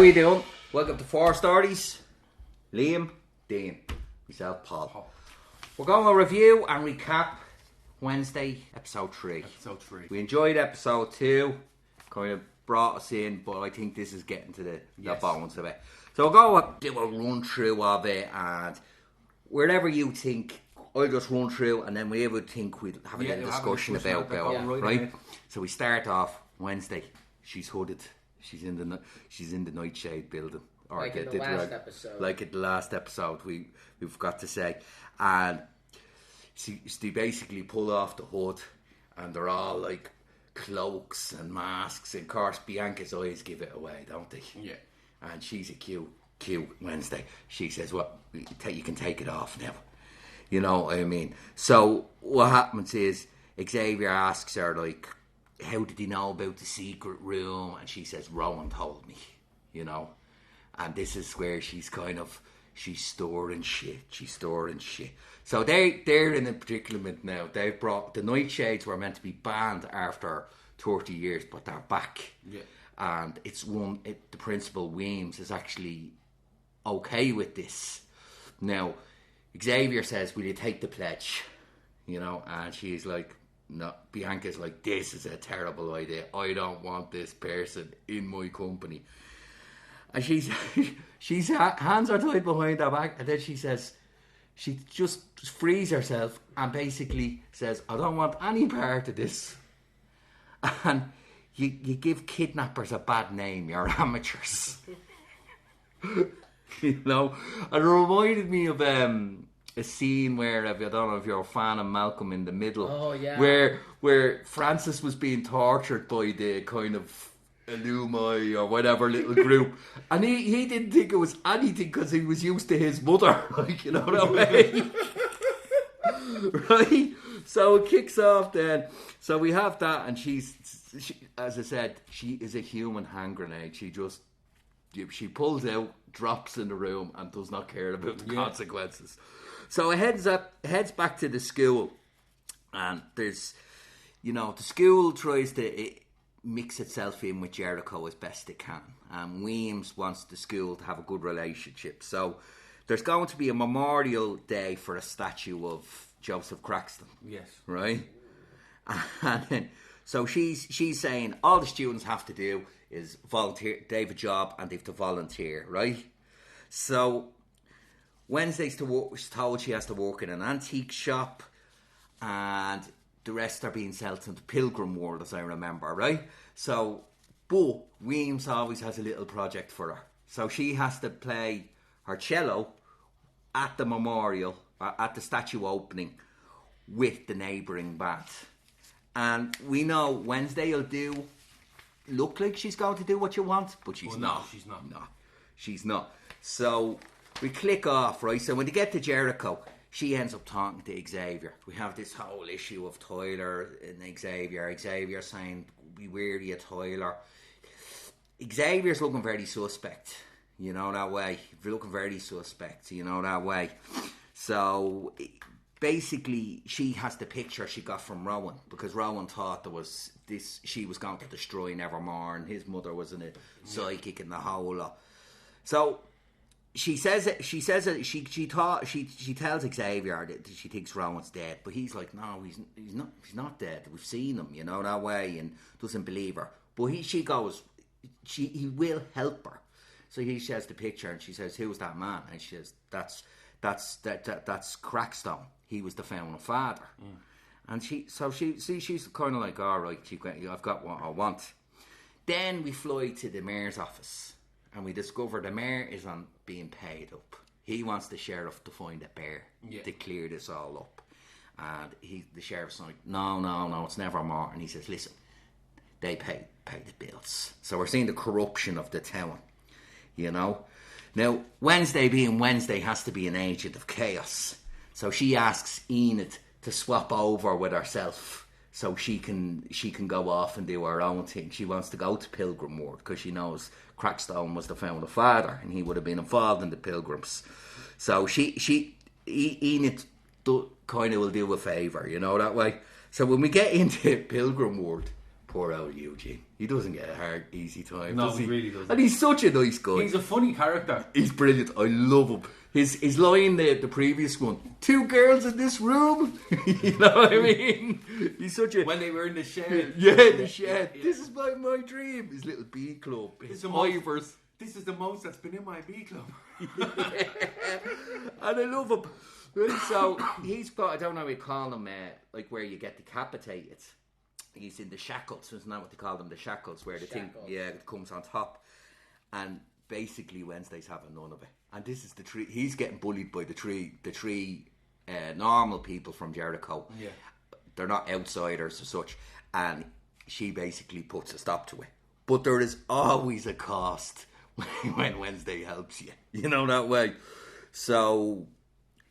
we doing? Welcome to 4 Stories. Liam, Dean, myself, Paul. We're going to review and recap Wednesday, episode 3. We enjoyed episode 2. Kind of brought us in, but I think this is getting to the bones of it. So we'll go do a run through of it, and wherever you think, I'll just run through, and then we would think we'd have a little discussion about it, right? So we start off Wednesday. She's hooded. She's in the Nightshade building. Or like in the last episode. Like in the last episode, we've got to say. And they basically pull off the hood, and they're all like cloaks and masks. And of course, Bianca's eyes give it away, don't they? Yeah. And she's a cute Wednesday. She says, well, you can take it off now. You know what I mean? So what happens is Xavier asks her, like, how did he know about the secret room? And she says, Rowan told me, you know. And this is where she's storing shit. So they're in a predicament now. They've brought, the Nightshades were meant to be banned after 30 years, but they're back. Yeah. And the principal, Weems, is actually okay with this. Now, Xavier says, will you take the pledge? You know, and she's like, no. Bianca's like, this is a terrible idea. I don't want this person in my company. And she's hands are tied behind her back, and then she says, she just frees herself and basically says, I don't want any part of this. And you give kidnappers a bad name. You're amateurs. You know, and it reminded me of a scene where, I don't know if you're a fan of Malcolm in the Middle. Oh yeah. Where Francis was being tortured by the kind of Illumi or whatever little group, and he didn't think it was anything because he was used to his mother, like, you know that way. Right? So it kicks off then. So we have that, and she, as I said, she is a human hand grenade. She pulls out, drops in the room, and does not care about the consequences. So it heads back to the school, and there's, you know, the school tries to mix itself in with Jericho as best it can. And Weems wants the school to have a good relationship. So there's going to be a memorial day for a statue of Joseph Craxton. Yes. Right? And then, so she's saying all the students have to do is volunteer. They have a job and they have to volunteer, right? So Wednesday's told she has to work in an antique shop, and the rest are being sold in the Pilgrim World, as I remember, right? So, but Weems always has a little project for her. So she has to play her cello at the memorial, at the statue opening, with the neighbouring band. And we know Wednesday will look like she's going to do what you want, but she's not. She's not. No, she's not. So we click off, right? So when they get to Jericho, she ends up talking to Xavier. We have this whole issue of Tyler and Xavier. Xavier saying, be wary of Tyler. Xavier's looking very suspect, you know, that way. So basically, she has the picture she got from Rowan, because Rowan thought there was this, she was going to destroy Nevermore, and his mother was a psychic in the whole lot. So she tells Xavier that she thinks Rowan's dead, but he's like, no, he's not dead. We've seen him, you know, that way, and doesn't believe her. But he goes, he will help her. So he shares the picture, and she says, who's that man? And she says, that's Crackstone. He was the founding father. And she's kind of like, all right, I've got what I want. Then we fly to the mayor's office, and we discover the mayor is on being paid up. He wants the sheriff to find a bear to clear this all up. And the sheriff's like, no, it's Nevermore. And he says, listen, they pay the bills. So we're seeing the corruption of the town, you know. Now, Wednesday being Wednesday has to be an agent of chaos. So she asks Enid to swap over with herself so she can go off and do her own thing. She wants to go to Pilgrim World because she knows Crackstone was the founding father and he would have been involved in the Pilgrims. So Enid kind of will do a favour, you know, that way. So when we get into Pilgrim World, Poor old Eugene. He doesn't get a hard, easy time. No, does he really doesn't. And he's such a nice guy. He's a funny character. He's brilliant. I love him. His line, the previous one, 2 girls in this room. You know what I mean? He's such a... When they were in the shed. Yeah, the shed. Yeah. This is my dream. His little bee club. His Ivers. This is the most that's been in my bee club. Yeah. And I love him. So, he's got, I don't know, we call him, like where you get decapitated. He's in the shackles, isn't that what they call them? The shackles, where the thing, it comes on top. And basically Wednesday's having none of it. And this is the tree. He's getting bullied by the three normal people from Jericho. Yeah. They're not outsiders or such. And she basically puts a stop to it. But there is always a cost when Wednesday helps you. You know that way. So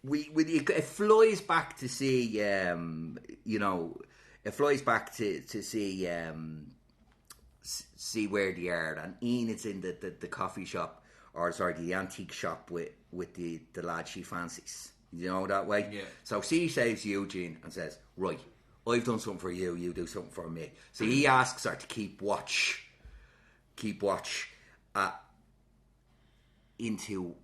it flies back to see, it flies back to see where they are. And Enid's in the coffee shop, or sorry, the antique shop with the lad she fancies. You know that way? Yeah. So she saves Eugene and says, right, I've done something for you, you do something for me. So he asks her to keep watch into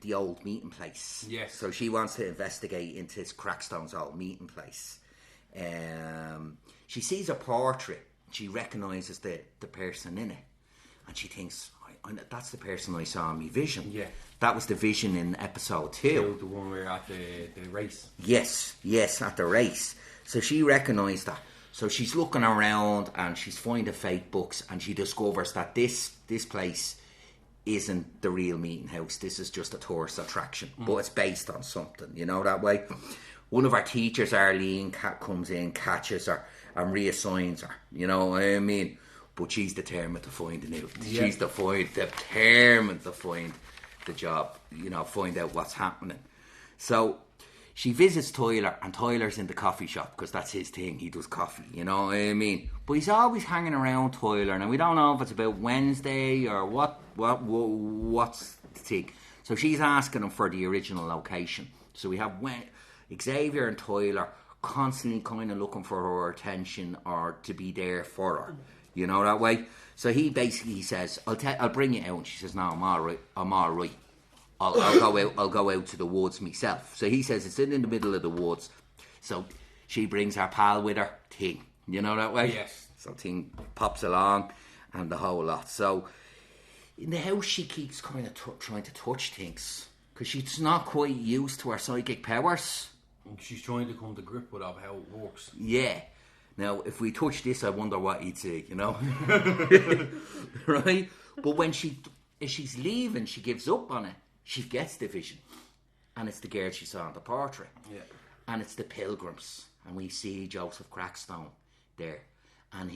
the old meeting place. Yes. So she wants to investigate into Crackstone's old meeting place. She sees a portrait. She recognises the person in it, and she thinks, that's the person I saw in my vision. Yeah. That was the vision in episode 2. The one where at the race. Yes, at the race. So she recognised that. So she's looking around and she's finding fake books, and she discovers that this place isn't the real meeting house. This is just a tourist attraction, but it's based on something, you know that way. One of our teachers, Arlene, comes in, catches her and reassigns her, you know what I mean? But she's determined to find it out. Yeah. She's determined to find the job, you know, find out what's happening. So she visits Tyler, and Tyler's in the coffee shop because that's his thing. He does coffee, you know what I mean? But he's always hanging around Tyler, and we don't know if it's about Wednesday or what's the thing. So she's asking him for the original location. So we have Xavier and Tyler constantly kind of looking for her attention or to be there for her. You know that way? So he basically says, I'll bring you out. And she says, no, I'm all right. I'll go out to the woods myself. So he says it's in the middle of the woods. So she brings her pal with her, Ting. You know that way? Yes. So Ting pops along and the whole lot. So in the house she keeps kind of trying to touch things because she's not quite used to her psychic powers. And she's trying to come to grip with how it works. Yeah. Now, if we touch this, I wonder what he'd say, you know? Right? But when she's leaving, she gives up on it. She gets the vision. And it's the girl she saw in the portrait. Yeah. And it's the pilgrims. And we see Joseph Crackstone there. And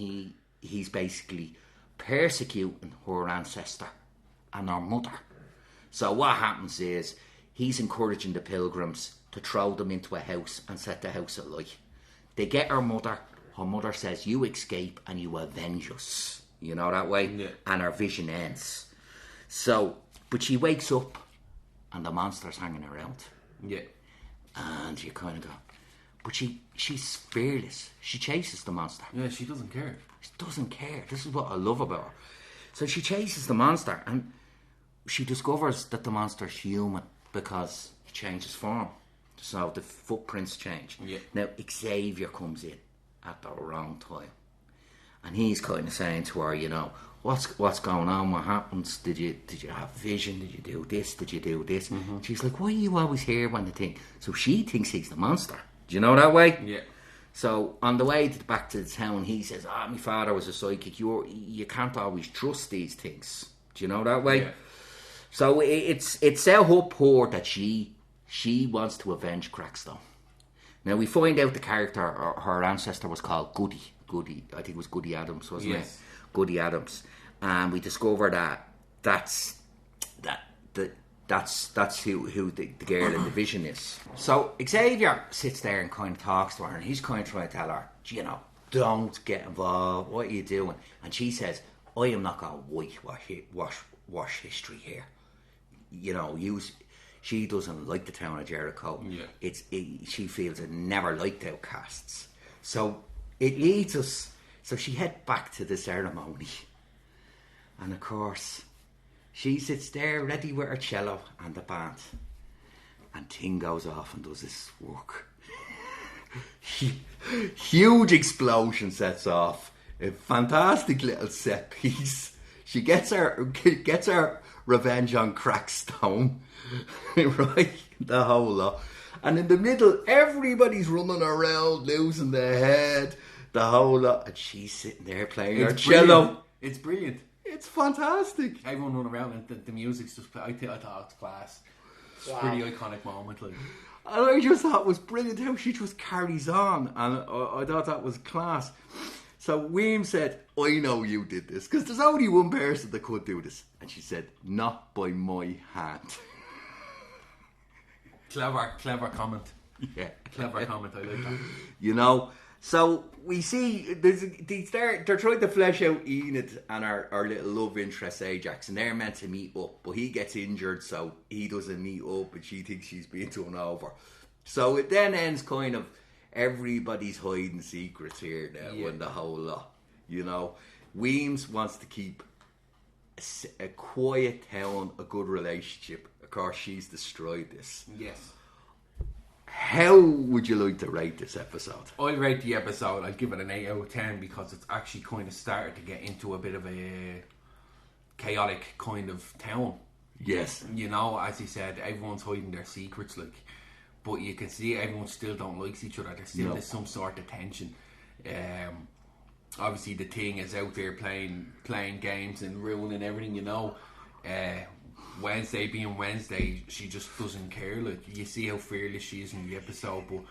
he's basically persecuting her ancestor and her mother. So what happens is he's encouraging the pilgrims to throw them into a house and set the house alight. They get her mother. Her mother says, you escape and you avenge us. You know that way? Yeah. And her vision ends. So, but she wakes up and the monster's hanging around. Yeah. And you kind of go, but she's fearless. She chases the monster. Yeah, she doesn't care. She doesn't care. This is what I love about her. So she chases the monster and she discovers that the monster's human because he changes form. So the footprints change. Yeah. Now Xavier comes in at the wrong time, and he's kind of saying to her, you know, what's going on? What happens? Did you have vision? Did you do this? Did you do this? Mm-hmm. She's like, why are you always here when the thing? So she thinks he's the monster. Do you know that way? Yeah. So on the way back to the town, he says, my father was a psychic. You can't always trust these things. Do you know that way? Yeah. So it's set up poor that she wants to avenge Crackstone. Now we find out the character, her ancestor was called Goody. I think it was Goody Adams, wasn't it? Goody Adams. And we discover that's who the girl in the vision is. So Xavier sits there and kind of talks to her, and he's kind of trying to tell her, you know, don't get involved. What are you doing? And she says, I am not going to wash history here. You know, she doesn't like the town of Jericho. Yeah. She feels it never liked outcasts. So it leads us So she head back to the ceremony. And of course, she sits there ready with her cello and the band. And Ting goes off and does this work. Huge explosion sets off. A fantastic little set piece. She gets her revenge on Crackstone. Right? The whole lot. And in the middle, everybody's running around, losing their head. The whole lot. And she's sitting there playing her cello. It's brilliant. It's fantastic. Everyone running around and the music's just... I thought it's class. It's a pretty iconic moment. Like. And I just thought it was brilliant how she just carries on. And I thought that was class. So William said, I know you did this. Because there's only one person that could do this. And she said, not by my hand. Clever comment. Yeah. Clever comment, I like that. You know, so we see they're trying to flesh out Enid and our little love interest Ajax, and they're meant to meet up, but he gets injured, so he doesn't meet up, and she thinks she's being done over. So it then ends kind of everybody's hiding secrets here now in the whole lot. You know, Weems wants to keep a quiet town, a good relationship. Of course, she's destroyed this. Yes. How would you like to rate this episode? I'll rate the episode, I'll give it an 8 out of 10 because it's actually kind of started to get into a bit of a chaotic kind of town. Yes. You know, as you said, everyone's hiding their secrets, like, but you can see everyone still don't like each other. There's some sort of tension. Obviously the Thing is out there playing games and ruining everything, you know. Wednesday being Wednesday, she just doesn't care. Like, you see how fearless she is in the episode, but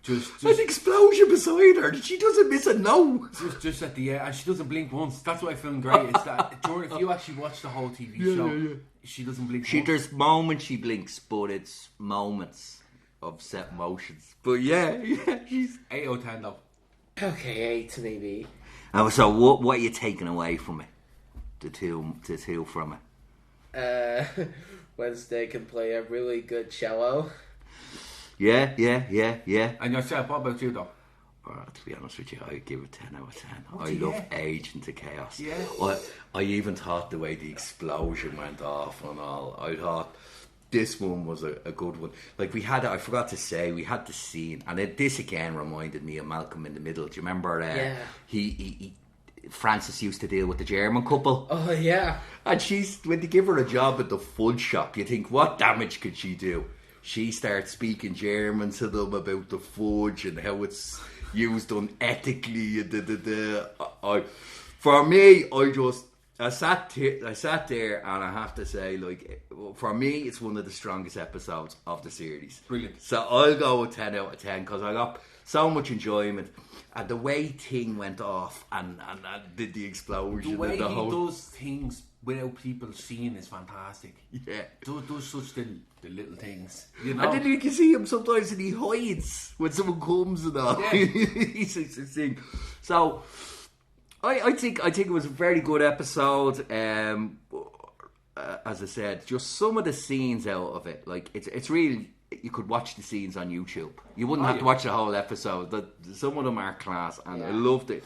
just an explosion beside her. She doesn't miss a no. Just at the end, and she doesn't blink once. That's what I found great. It's that if you actually watch the whole TV show, she doesn't blink. There's moments she blinks, but it's moments of set motions. But yeah, she's 8 out of 10 though. Okay, 8 maybe. So what are you taking away from it? The two from it. Wednesday can play a really good cello. Yeah. And yourself, what about you though? To be honest with you, I give it 10 out of 10. Oh, I love Agent of Chaos. Yeah. I even thought the way the explosion went off and all, I thought this one was a good one. Like I forgot to say, we had the scene, and this again reminded me of Malcolm in the Middle. Do you remember? He Francis used to deal with the German couple. Oh yeah. And when they give her a job at the fudge shop, you think, what damage could she do? She starts speaking German to them about the fudge and how it's used unethically. For me, I sat there and I have to say, like, for me, it's one of the strongest episodes of the series. Brilliant. So I'll go with 10 out of 10 because I got so much enjoyment. And the way Thing went off and did the explosion. The way and he does things without people seeing is fantastic. Yeah. Does such the little things. You know? And then you can see him sometimes and he hides when someone comes and all. Yeah. He's a thing. So I think it was a very good episode. As I said, just some of the scenes out of it, like it's really, you could watch the scenes on YouTube. You wouldn't have to watch the whole episode. Some of them are class, and I loved it.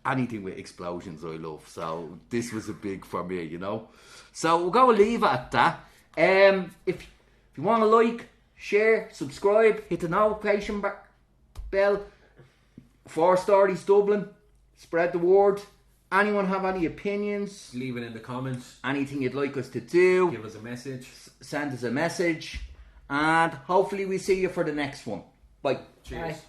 Anything with explosions, I love. So this was a big for me, you know. So we'll go and leave it at that. If you want to like, share, subscribe, hit the notification bell. 4 Stories Dublin. Spread the word. Anyone have any opinions? Leave it in the comments. Anything you'd like us to do? Give us a message. Send us a message. And hopefully we see you for the next one. Bye. Cheers. Bye.